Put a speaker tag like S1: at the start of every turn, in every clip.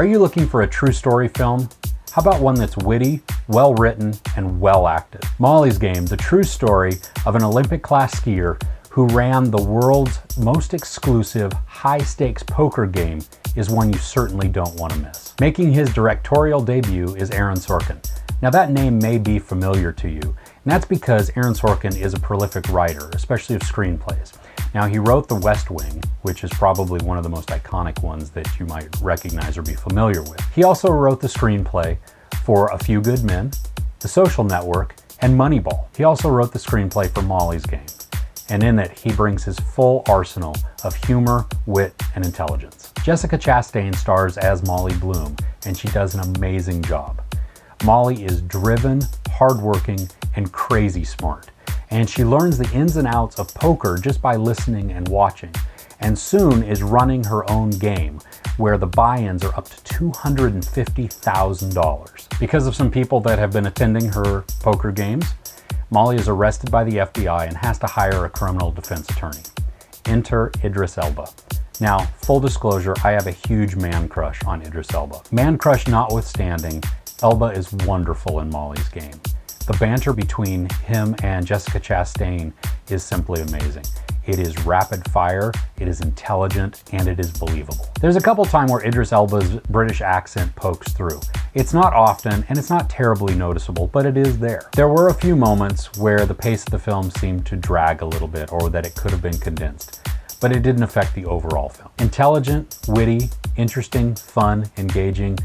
S1: Are you looking for a true story film? How about one that's witty, well written, and well acted? Molly's Game, the true story of an Olympic class skier who ran the world's most exclusive, high stakes poker game, is one you certainly don't want to miss. Making his directorial debut is Aaron Sorkin. Now that name may be familiar to you, and that's because Aaron Sorkin is a prolific writer, especially of screenplays. Now he wrote The West Wing, which is probably one of the most iconic ones that you might recognize or be familiar with. He also wrote the screenplay for A Few Good Men, The Social Network, and Moneyball. He also wrote the screenplay for Molly's Game, and in it he brings his full arsenal of humor, wit, and intelligence. Jessica Chastain stars as Molly Bloom, and she does an amazing job. Molly is driven, hardworking, and crazy smart. And she learns the ins and outs of poker just by listening and watching, and soon is running her own game where the buy-ins are up to $250,000. Because of some people that have been attending her poker games, Molly is arrested by the FBI and has to hire a criminal defense attorney. Enter Idris Elba. Now, full disclosure, I have a huge man crush on Idris Elba. Man crush notwithstanding, Elba is wonderful in Molly's Game. The banter between him and Jessica Chastain is simply amazing. It is rapid fire, it is intelligent, and it is believable. There's a couple times where Idris Elba's British accent pokes through. It's not often, and it's not terribly noticeable, but it is there. There were a few moments where the pace of the film seemed to drag a little bit, or that it could have been condensed, but it didn't affect the overall film. Intelligent, witty, interesting, fun, engaging.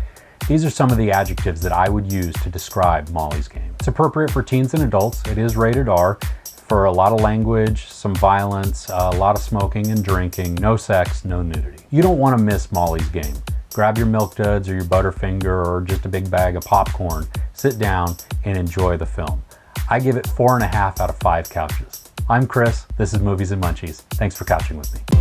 S1: These are some of the adjectives that I would use to describe Molly's Game. It's appropriate for teens and adults. It is rated R for a lot of language, some violence, a lot of smoking and drinking, no sex, no nudity. You don't want to miss Molly's Game. Grab your Milk Duds or your Butterfinger or just a big bag of popcorn, sit down and enjoy the film. I give it 4.5 out of 5 couches. I'm Chris, this is Movies and Munchies. Thanks for couching with me.